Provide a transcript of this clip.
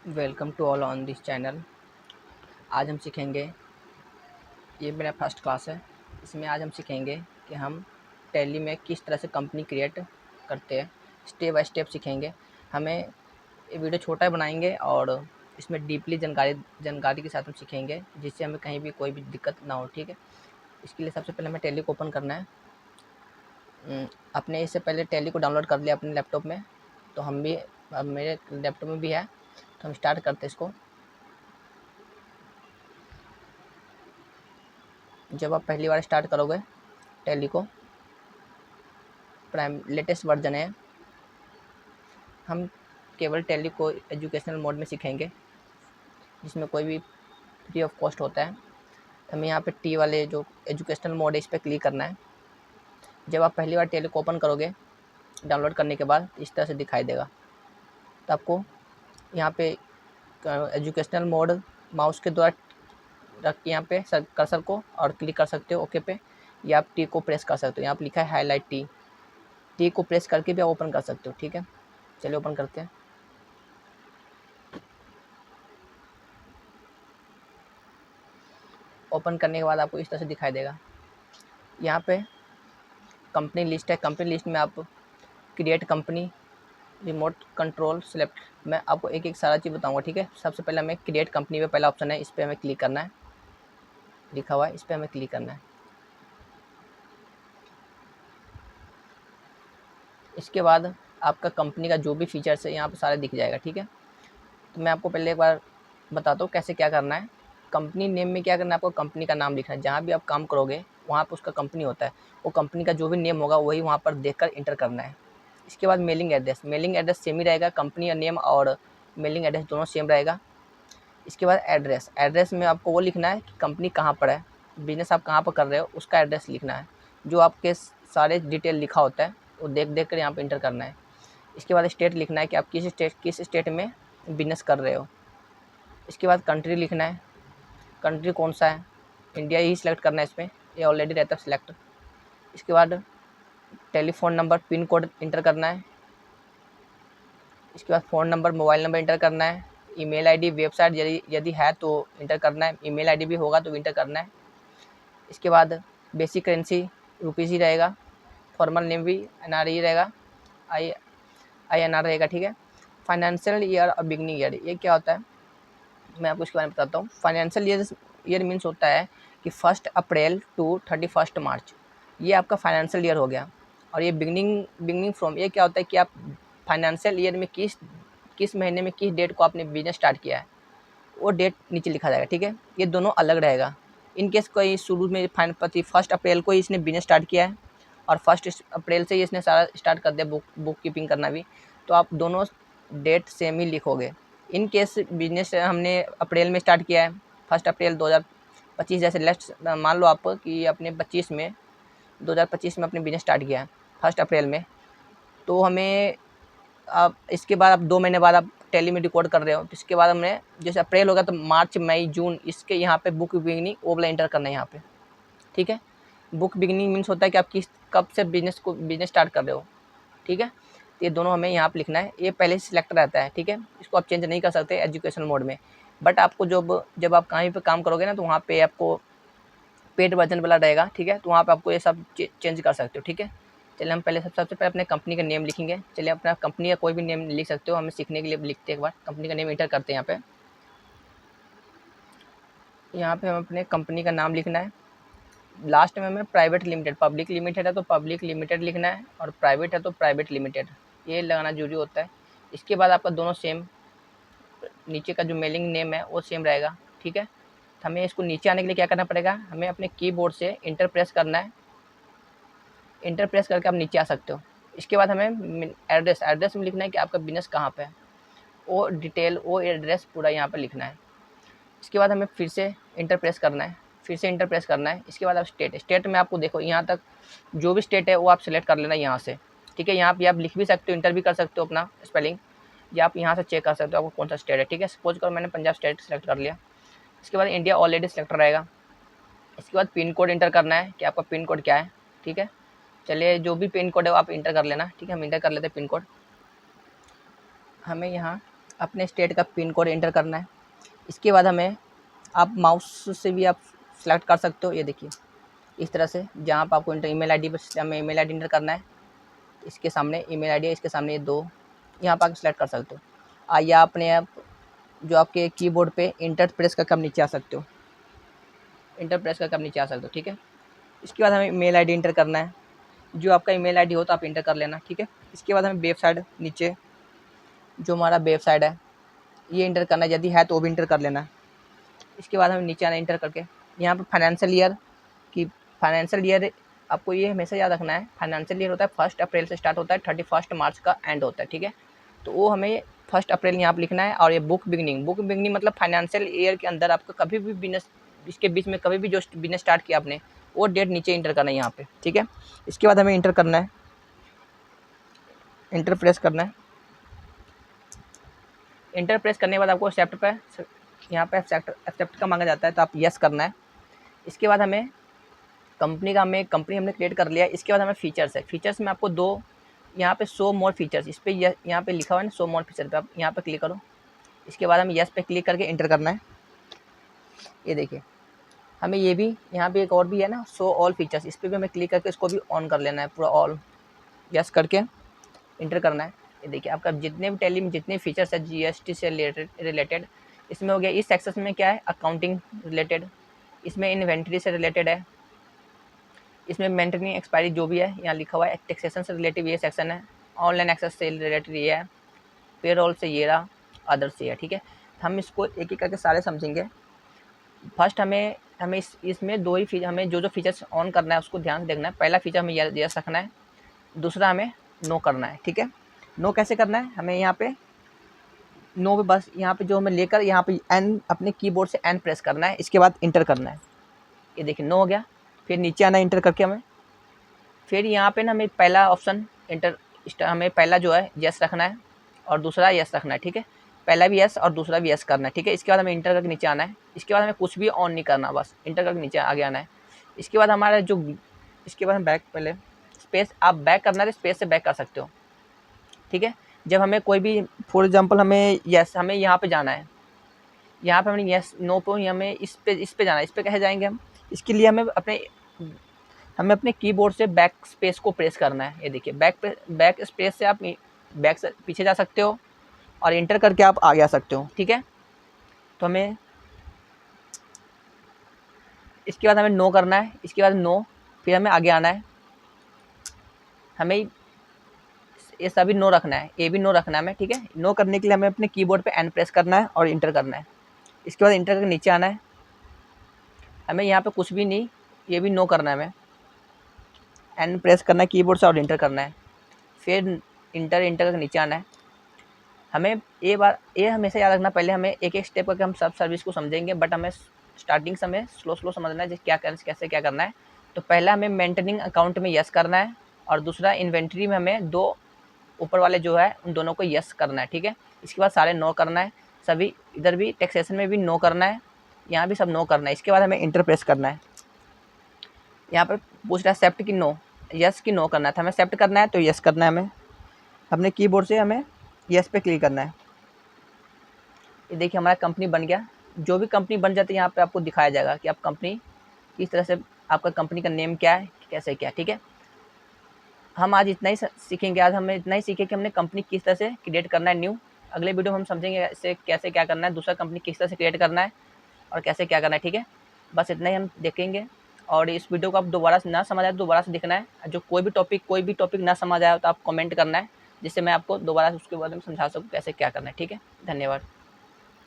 Welcome to all on this channel. आज हम सीखेंगे, ये मेरा फर्स्ट क्लास है। इसमें आज हम सीखेंगे कि हम टैली में किस तरह से कंपनी क्रिएट करते हैं। स्टेप बाय स्टेप सीखेंगे। हमें ये वीडियो छोटा बनाएंगे और इसमें डीपली जानकारी के साथ हम सीखेंगे, जिससे हमें कहीं भी कोई भी दिक्कत ना हो। ठीक है, इसके लिए सबसे पहले हमें टैली को ओपन करना है। अपने इससे पहले टैली को डाउनलोड कर लिया अपने लैपटॉप में, तो हम भी अब मेरे लैपटॉप में भी है, तो हम स्टार्ट करते हैं इसको। जब आप पहली बार स्टार्ट करोगे टैली को, लेटेस्ट वर्जन है, हम केवल टैली को एजुकेशनल मोड में सीखेंगे, जिसमें कोई भी फ्री ऑफ कॉस्ट होता है। हमें यहाँ पे टी वाले जो एजुकेशनल मोड है, इस पर क्लिक करना है। जब आप पहली बार टैली को ओपन करोगे डाउनलोड करने के बाद, इस तरह से दिखाई देगा। तो आपको यहाँ पे एजुकेशनल मोड माउस के द्वारा रख के यहाँ पे कर्सर को और क्लिक कर सकते हो ओके पे, या आप टी को प्रेस कर सकते हो। यहाँ पे लिखा है हाईलाइट टी को प्रेस करके भी आप ओपन कर सकते हो। ठीक है, चलिए ओपन करते हैं। ओपन करने के बाद आपको इस तरह से दिखाई देगा। यहाँ पे कंपनी लिस्ट है। कंपनी लिस्ट में आप create company, remote control select, मैं आपको एक एक सारा चीज़ बताऊंगा। ठीक है, सबसे पहले हमें क्रिएट कंपनी पे पहला ऑप्शन है, इस पर हमें क्लिक करना है, लिखा हुआ है, इस पर हमें क्लिक करना है। इसके बाद आपका कंपनी का जो भी फीचर्स है यहाँ पे सारे दिख जाएगा। ठीक है, तो मैं आपको पहले एक बार बताता हूँ कैसे क्या करना है। कंपनी नेम में क्या करना है, आपको कंपनी का नाम लिखना है। जहाँ भी आप काम करोगे वहाँ पर उसका कंपनी होता है, वो कंपनी का जो भी नेम होगा वही वहाँ पर देखकर इंटर करना है। इसके बाद मेलिंग एड्रेस सेम ही रहेगा, कंपनी का नेम और मेलिंग एड्रेस दोनों सेम रहेगा। इसके बाद एड्रेस में आपको वो लिखना है कि कंपनी कहाँ पर है, बिजनेस आप कहाँ पर कर रहे हो, उसका एड्रेस लिखना है। जो आपके सारे डिटेल लिखा होता है वो देख कर यहाँ पर इंटर करना है। इसके बाद स्टेट लिखना है कि आप किस स्टेट में बिजनेस कर रहे हो। इसके बाद कंट्री लिखना है, कंट्री कौन सा है, इंडिया ही सिलेक्ट करना है इसमें, ये ऑलरेडी रहता है सिलेक्ट। इसके बाद telephone number, pin code inter करना है। इसके बाद phone number, mobile number inter करना है। ईमेल आईडी, वेबसाइट यदि है तो इंटर करना है, ईमेल आईडी भी होगा तो इंटर करना है। इसके बाद बेसिक करेंसी रुपीज़ ही रहेगा, फॉर्मल नेम भी एनआर ही रहेगा, INR रहेगा। ठीक है, फाइनेंशियल ईयर और बिगनिंग ईयर, ये क्या होता है मैं आपको इसके बारे में बताता हूँ। फाइनेंशियल ईयर मीन्स होता है कि 1 अप्रैल टू 31 मार्च, ये आपका फाइनेंशियल ईयर हो गया। और ये बिगनिंग फ्रॉम, ये क्या होता है कि आप फाइनेंशियल ईयर में किस महीने में किस डेट को आपने बिजनेस स्टार्ट किया है, वो डेट नीचे लिखा जाएगा। ठीक है, ये दोनों अलग रहेगा। इन केस कोई शुरू में 1 अप्रैल को ही इसने बिजनेस स्टार्ट किया है और 1 अप्रैल से ही इसने सारा स्टार्ट कर दिया बुक कीपिंग करना भी, तो आप दोनों डेट सेम ही लिखोगे। इन केस बिजनेस हमने अप्रैल में स्टार्ट किया है, 1 अप्रैल 2025, जैसे लेट्स मान लो आप कि अपने 2025 में अपने बिजनेस स्टार्ट किया है 1 अप्रैल में, तो हमें आप इसके बाद आप 2 महीने बाद आप टैली में रिकॉर्ड कर रहे हो, तो इसके बाद हमने जैसे अप्रैल होगा तो मार्च, मई, जून, इसके यहाँ पे बुक बिगिनिंग वो वाला इंटर करना है यहाँ पे। ठीक है, बुक बिगिनिंग मीन्स होता है कि आप कब से बिजनेस स्टार्ट कर रहे हो। ठीक है, तो ये दोनों हमें यहाँ पे लिखना है, ये पहले से सिलेक्ट रहता है। ठीक है, इसको आप चेंज नहीं कर सकते एजुकेशन मोड में, बट आपको जब आप कहीं पे काम करोगे ना, तो वहाँ पे आपको पेड वर्जन वाला रहेगा। ठीक है, तो वहाँ पे आपको ये सब चेंज कर सकते हो। ठीक है, चलिए हम सबसे पहले अपने कंपनी का नेम लिखेंगे। चलिए अपना कंपनी का कोई भी नेम लिख सकते हो, हमें सीखने के लिए लिखते हैं। एक बार कंपनी का नेम इंटर करते हैं। यहाँ पे हम अपने कंपनी का नाम लिखना है। लास्ट में हमें प्राइवेट लिमिटेड, पब्लिक लिमिटेड है तो पब्लिक लिमिटेड लिखना है, और प्राइवेट है तो प्राइवेट लिमिटेड, ये लगाना जरूरी होता है। इसके बाद आपका दोनों सेम, नीचे का जो मेलिंग नेम है वो सेम रहेगा। ठीक है, तो हमें इसको नीचे आने के लिए क्या करना पड़ेगा, हमें अपने कीबोर्ड से इंटर प्रेस करना है। इंटर प्रेस करके आप नीचे आ सकते हो। इसके बाद हमें एड्रेस में लिखना है कि आपका बिजनेस कहाँ पे है, वो डिटेल, वो एड्रेस पूरा यहाँ पर लिखना है। इसके बाद हमें फिर से इंटर प्रेस करना है, इसके बाद आप स्टेट में आपको देखो यहाँ तक जो भी स्टेट है वो आप सेलेक्ट कर लेना यहाँ से। ठीक है, यहाँ पे आप लिख भी सकते हो, इंटर भी कर सकते हो अपना स्पेलिंग, या आप यहाँ से चेक कर सकते हो आपको कौन सा स्टेट है। ठीक है, सपोज करो मैंने पंजाब स्टेट सेलेक्ट कर लिया। इसके बाद इंडिया ऑलरेडी सेलेक्ट रहेगा। इसके बाद पिन कोड इंटर करना है कि आपका पिन कोड क्या है। ठीक है, चलिए जो भी पिन कोड है वो आप इंटर कर लेना। ठीक है, हम इंटर कर लेते हैं पिन कोड। हमें यहाँ अपने स्टेट का पिन कोड एंटर करना है। इसके बाद हमें आप माउस से भी आप सेलेक्ट कर सकते हो, ये देखिए इस तरह से, जहाँ पर आपको ईमेल आईडी पर हमें ईमेल आईडी एंटर करना है। इसके सामने ईमेल आईडी है, इसके सामने ये 2 यहाँ पर आप सेलेक्ट कर सकते हो। आइए अपने आप जो आपके कीबोर्ड पे इंटर प्रेस करके आप नीचे आ सकते हो, इंटर प्रेस करके आप नीचे आ सकते हो, ठीक है। इसके बाद हमें ईमेल आईडी एंटर करना है, जो आपका ईमेल आईडी हो तो आप इंटर कर लेना, ठीक है। इसके बाद हमें वेबसाइट नीचे जो हमारा वेबसाइट है ये इंटर करना है, यदि है तो वो भी इंटर कर लेना है। इसके बाद हमें नीचे आना, इंटर करके यहाँ पर फाइनेंशियल ईयर की, फाइनेंशियल ईयर आपको ये हमेशा याद रखना है, फाइनेंशियल ईयर होता है 1 अप्रैल से स्टार्ट होता है, 31 मार्च का एंड होता है, ठीक है। तो वो हमें 1 अप्रैल यहाँ पर लिखना है। और ये बुक बिगनिंग मतलब फाइनेंशियल ईयर के अंदर आपका कभी भी बिजनेस, इसके बीच में कभी भी जो बिजनेस स्टार्ट किया आपने वो डेट नीचे इंटर करना है यहाँ पे, ठीक है। इसके बाद हमें इंटर करना है, इंटर प्रेस करना है। इंटर प्रेस करने के बाद आपको एक्सेप्ट पे यहाँ पे एक्सेप्ट का मांगा जाता है, तो आप यस करना है। इसके बाद हमें कंपनी हमने क्रिएट कर लिया। इसके बाद हमें फीचर्स है, फीचर्स में आपको 2 यहाँ पे शो मोर फीचर्स, इस पर यहाँ पे लिखा हुआ है ना शो मोर फीचर पे, आप यहाँ पे क्लिक करो। इसके बाद हमें यस पे क्लिक करके इंटर करना है। ये देखिए हमें ये भी यहाँ पे एक और भी है ना शो ऑल फीचर्स, इस पर भी हमें क्लिक करके इसको भी ऑन कर लेना है पूरा ऑल, यस करके इंटर करना है। ये देखिए आपका जितने भी टैली में जितने फीचर्स है जीएसटी से रिलेटेड इसमें हो गया। इस सेक्शन में क्या है, अकाउंटिंग रिलेटेड, इसमें इन्वेंट्री से रिलेटेड है, इसमें मेंटेनिंग एक्सपायरी जो भी है यहाँ लिखा हुआ है, टैक्सेशन से रिलेटिव ये सेक्शन है, ऑनलाइन एक्सेस से रिलेटेड ये है, पेरोल से ये रहा, अदर से है, ठीक है। हम इसको एक एक करके सारे समझेंगे। फर्स्ट हमें इसमें 2 ही हमें जो फीचर्स ऑन करना है उसको ध्यान से देखना है। पहला फीचर हमें यस रखना है, दूसरा हमें नो करना है, ठीक है। नो कैसे करना है, हमें यहाँ पे नो पे बस यहाँ पे जो हमें लेकर यहाँ पे एन अपने कीबोर्ड से एन प्रेस करना है, इसके बाद इंटर करना है। ये देखिए नो हो गया, फिर नीचे आना इंटर करके हमें, फिर यहाँ पे ना हमें पहला ऑप्शन हमें पहला जो है यस रखना है और दूसरा यस रखना है, ठीक है। पहला भी यस और दूसरा भी यस करना है, ठीक है। इसके बाद हमें इंटर करके नीचे आना है। इसके बाद हमें कुछ भी ऑन नहीं करना, बस इंटर करके नीचे आगे आना है। इसके बाद हमारा जो इसके बाद हम बैक, पहले स्पेस आप बैक करना है स्पेस से बैक कर सकते हो, ठीक है। जब हमें कोई भी फॉर एग्जांपल हमें यहाँ पे जाना है, यहाँ पे हमें यस नो पे हमें इस पे जाना है, इस पे कैसे जाएंगे हम, इसके लिए हमें अपने कीबोर्ड से बैक स्पेस को प्रेस करना है। ये देखिए बैक स्पेस से आप बैक से पीछे जा सकते हो और इंटर करके आप आगे आ सकते हो, ठीक है। तो हमें इसके बाद हमें नो करना है, इसके बाद नो, फिर हमें आगे आना है। हमें ये सभी नो रखना है, ये भी नो रखना है हमें, ठीक है। नो करने के लिए हमें अपने कीबोर्ड पे एन प्रेस करना है और इंटर करना है। इसके बाद इंटर करके नीचे आना है। हमें यहाँ पे कुछ भी नहीं, ये भी नो करना है हमें, एन प्रेस करना है कीबोर्ड से और इंटर करना है, फिर इंटर करके नीचे आना है। हमें ये हमेशा याद रखना, पहले हमें एक एक स्टेप करके हम सब सर्विस को समझेंगे, बट हमें स्टार्टिंग समय स्लो समझना है कैसे क्या करना है। तो पहला हमें मेंटेनिंग अकाउंट में यस करना है और दूसरा इन्वेंट्री में हमें 2 ऊपर वाले जो है उन दोनों को यस करना है, ठीक है। इसके बाद सारे नो करना है, सभी इधर भी टैक्सेशन में भी नो करना है, यहाँ भी सब नो करना है। इसके बाद हमें इंटर प्रेस करना है। यहाँ पर पूछ रहा है एक्सेप्ट की नो, यस की नो करना है, तो हमें एक्सेप्ट करना है तो यस करना है। हमें अपने कीबोर्ड से हमें यस पे क्लिक करना है। ये देखिए हमारा कंपनी बन गया। जो भी कंपनी बन जाती है यहाँ पे आपको दिखाया जाएगा कि आप कंपनी किस तरह से, आपका कंपनी का नेम क्या है, कैसे क्या, ठीक है। हम आज इतना ही सीखेंगे, आज हमें इतना ही सीखे कि हमने कंपनी किस तरह से क्रिएट करना है न्यू। अगले वीडियो में हम समझेंगे इससे कैसे क्या करना है, दूसरा कंपनी किस तरह से क्रिएट करना है और कैसे क्या करना है, ठीक है। बस इतना ही हम देखेंगे। और इस वीडियो को आप दोबारा से ना समझ आए तो दोबारा से देखना है। जो कोई भी टॉपिक ना समझ आया तो आप कमेंट करना है, जिससे मैं आपको दोबारा उसके बारे में समझा सकूँ कैसे क्या करना है, ठीक है। धन्यवाद।